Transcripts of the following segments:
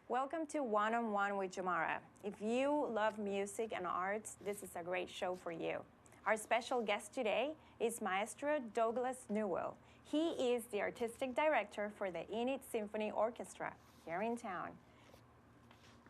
Welcome to One-on-One with Jomara. If you love music and arts, this is a great show for you. Our special guest today is Maestro Doug Newell. He is the artistic director for the Enid Symphony Orchestra here in town.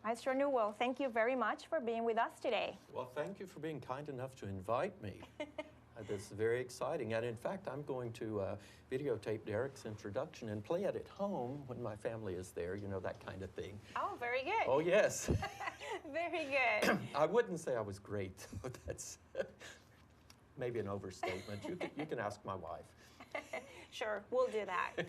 Maestro Newell, thank you very much for being with us today. Well, thank you for being kind enough to invite me. This is very exciting. And in fact, I'm going to videotape Derek's introduction and play it at home when my family is there, you know, that kind of thing. Oh, very good. Oh, yes. Very good. I wouldn't say I was great. That's maybe an overstatement. You can ask my wife. Sure, we'll do that.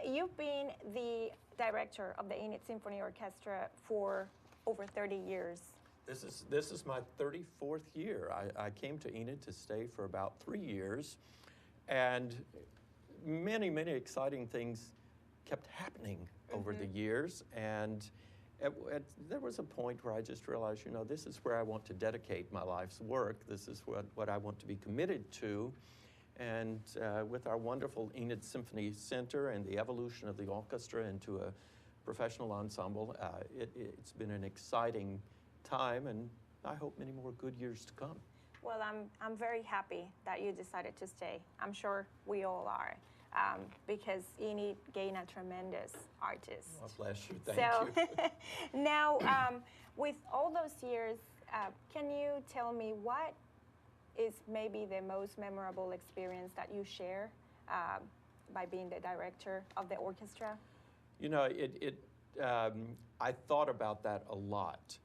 You've been the director of the Enid Symphony Orchestra for over 30 years. This is my 34th year. I came to Enid to stay for about 3 years, and many, many exciting things kept happening over the years. And there was a point where I just realized, you know, this is where I want to dedicate my life's work. This is what I want to be committed to. And with our wonderful Enid Symphony Center and the evolution of the orchestra into a professional ensemble, it's been an exciting time, and I hope many more good years to come. Well, I'm very happy that you decided to stay. I'm sure we all are, because Enid gained a tremendous artist. Oh, bless you. Thank you. Now, with all those years, can you tell me what is maybe the most memorable experience that you share by being the director of the orchestra? You know, I thought about that a lot.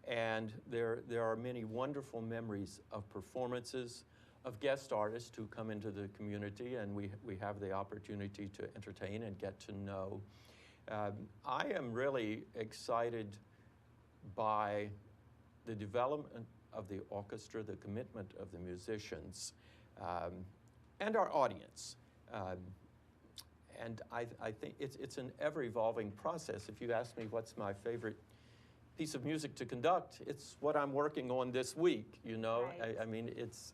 And there are many wonderful memories of performances, of guest artists who come into the community, and we have the opportunity to entertain and get to know. I am really excited by the development of the orchestra, the commitment of the musicians, and our audience. And I think it's an ever-evolving process. If you ask me what's my favorite piece of music to conduct, it's what I'm working on this week, you know. Right. I mean, it's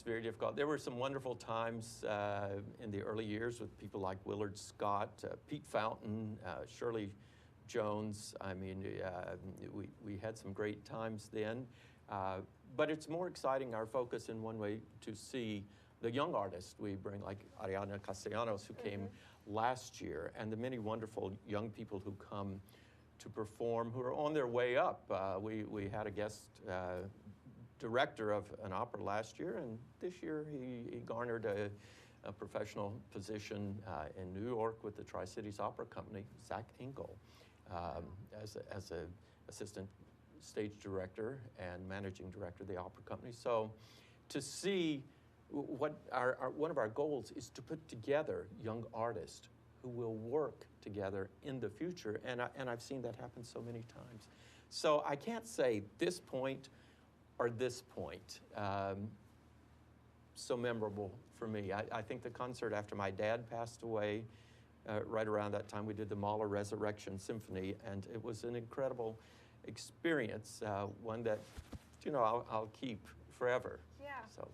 very difficult. There were some wonderful times in the early years with people like Willard Scott, Pete Fountain, Shirley Jones. I mean, we had some great times then. But it's more exciting, our focus in one way, to see the young artists we bring, like Ariana Castellanos, who came last year, and the many wonderful young people who come to perform, who are on their way up. We had a guest director of an opera last year, and this year he garnered a professional position in New York with the Tri-Cities Opera Company, Zach Engel, as a assistant stage director and managing director of the opera company. So to see one of our goals is to put together young artists who will work together in the future, and I've seen that happen so many times. So I can't say this point or this point so memorable for me. I think the concert after my dad passed away, right around that time, we did the Mahler Resurrection Symphony, and it was an incredible experience, one that, you know, I'll keep forever. Yeah. So.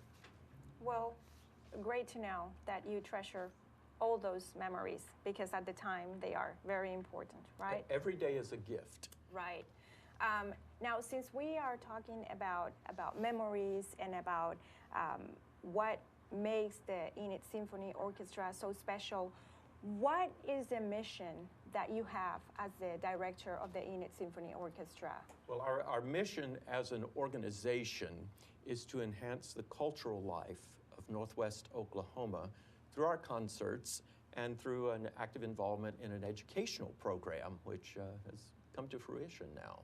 Well, great to know that you treasure all those memories, because at the time they are very important, right? Every day is a gift. Right. Now, since we are talking about memories and about what makes the Enid Symphony Orchestra so special, what is the mission that you have as the director of the Enid Symphony Orchestra? Well, our mission as an organization is to enhance the cultural life of Northwest Oklahoma through our concerts and through an active involvement in an educational program, which has come to fruition now.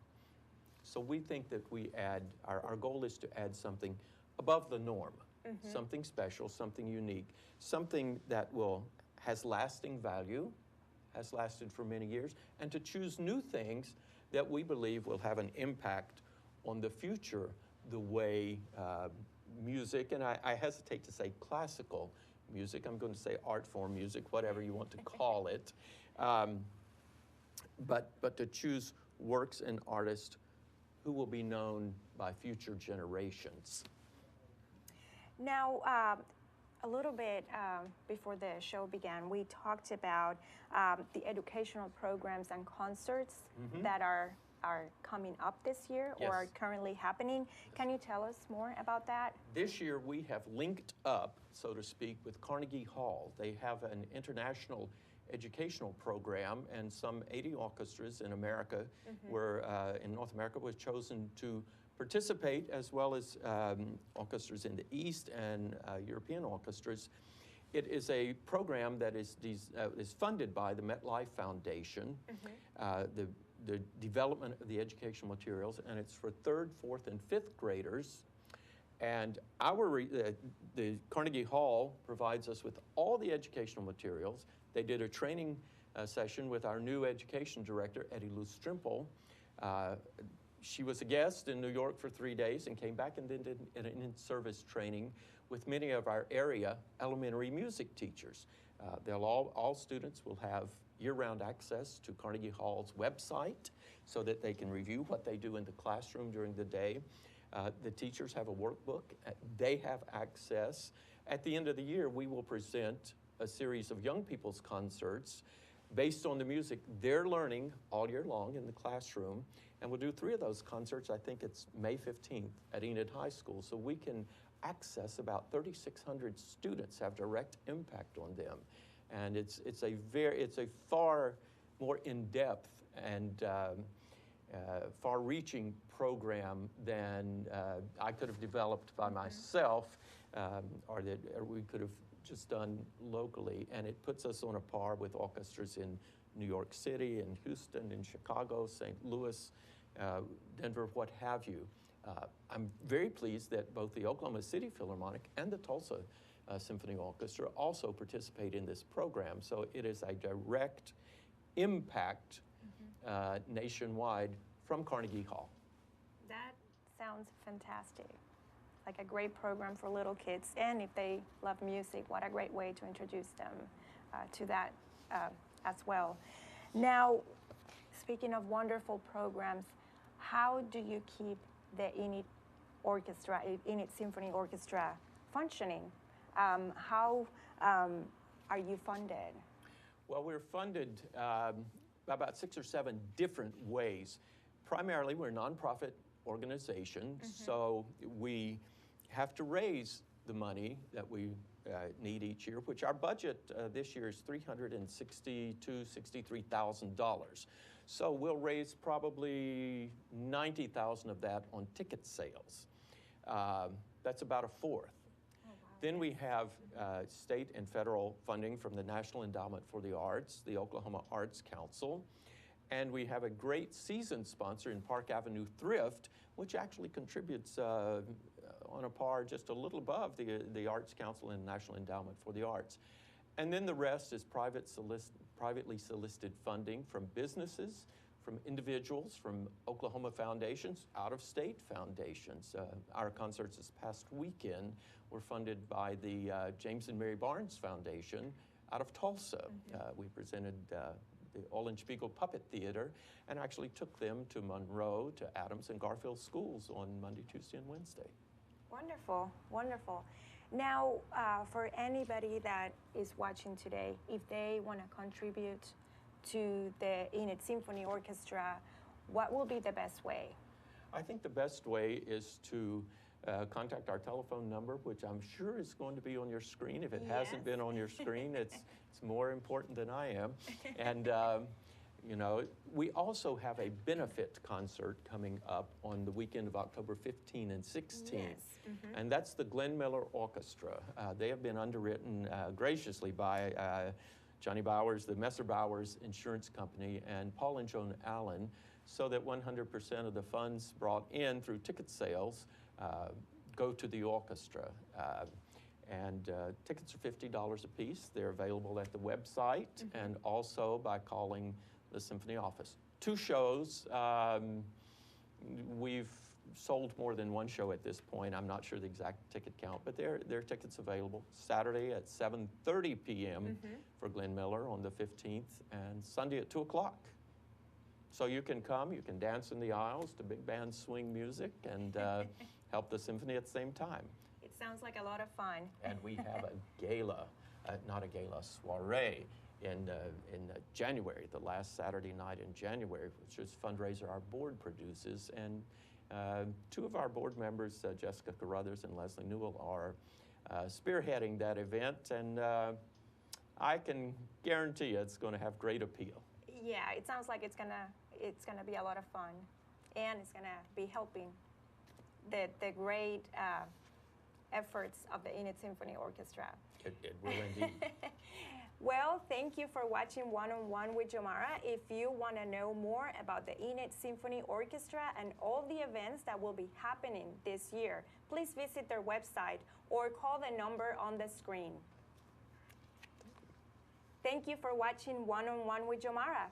So we think that we add, our goal is to add something above the norm, something special, something unique, something that has lasting value, has lasted for many years, and to choose new things that we believe will have an impact on the future, the way music, and I hesitate to say classical music, I'm going to say art form music, whatever you want to call it, but to choose works and artists who will be known by future generations. Now, A little bit before the show began, we talked about the educational programs and concerts that are coming up this year or are currently happening. Can you tell us more about that? This year we have linked up, so to speak, with Carnegie Hall. They have an international educational program, and some 80 orchestras in America in North America was chosen to participate, as well as orchestras in the East and European orchestras. It is a program that is funded by the MetLife Foundation, the development of the educational materials, and it's for 3rd, 4th, and 5th graders. And the Carnegie Hall provides us with all the educational materials. They did a training session with our new education director, Eddie Lou Strimple. She was a guest in New York for 3 days and came back and then did an in-service training with many of our area elementary music teachers. All students will have year-round access to Carnegie Hall's website so that they can review what they do in the classroom during the day. The teachers have a workbook. They have access. At the end of the year, we will present a series of young people's concerts based on the music they're learning all year long in the classroom. And we'll do 3 of those concerts. I think it's May 15th at Enid High School. So we can access about 3,600 students, have direct impact on them. And it's a far more in-depth and far-reaching program than I could have developed by myself, or we could have just done locally. And it puts us on a par with orchestras in New York City, and Houston, and Chicago, St. Louis, Denver, what have you. I'm very pleased that both the Oklahoma City Philharmonic and the Tulsa Symphony Orchestra also participate in this program. So it is a direct impact nationwide from Carnegie Hall. That sounds fantastic. Like a great program for little kids. And if they love music, what a great way to introduce them to that as well. Now, speaking of wonderful programs, how do you keep the Enid Symphony Orchestra functioning? How are you funded? Well, we're funded about 6 or 7 different ways. Primarily, we're a nonprofit organization, so we have to raise the money that we need each year, which our budget this year is $363,000. So we'll raise probably $90,000 of that on ticket sales. That's about a fourth. Oh, wow. Then we have state and federal funding from the National Endowment for the Arts, the Oklahoma Arts Council, and we have a great seasoned sponsor in Park Avenue Thrift, which actually contributes on a par just a little above the Arts Council and National Endowment for the Arts. And then the rest is privately solicited funding from businesses, from individuals, from Oklahoma foundations, out-of-state foundations. Our concerts this past weekend were funded by the James and Mary Barnes Foundation out of Tulsa. We presented the Eulenspiegel Puppet Theater and actually took them to Monroe, to Adams and Garfield schools on Monday, Tuesday, and Wednesday. Wonderful, wonderful. Now, for anybody that is watching today, if they want to contribute to the Enid Symphony Orchestra, what will be the best way? I think the best way is to contact our telephone number, which I'm sure is going to be on your screen. If it hasn't been on your screen, it's more important than I am. And you know, we also have a benefit concert coming up on the weekend of October 15 and 16. Yes. And that's the Glenn Miller Orchestra. They have been underwritten graciously by Johnny Bowers, the Messer Bowers Insurance Company, and Paul and Joan Allen, so that 100% of the funds brought in through ticket sales go to the orchestra. And tickets are $50 a piece. They're available at the website and also by calling the symphony office. 2 shows. We've sold more than 1 show at this point. I'm not sure the exact ticket count, but there are tickets available. Saturday at 7:30 p.m. for Glenn Miller on the 15th, and Sunday at 2 o'clock. So you can come, you can dance in the aisles to big band swing music and help the symphony at the same time. It sounds like a lot of fun. And we have a gala, not a gala, soiree in January, the last Saturday night in January, which is a fundraiser our board produces. And two of our board members, Jessica Carruthers and Leslie Newell, are spearheading that event. And I can guarantee you it's going to have great appeal. Yeah, it sounds like it's gonna be a lot of fun, and it's gonna be helping the great efforts of the Enid Symphony Orchestra. It will indeed. Well, thank you for watching One-on-One with Jomara. If you want to know more about the Enid Symphony Orchestra and all the events that will be happening this year, please visit their website or call the number on the screen. Thank you for watching One-on-One with Jomara.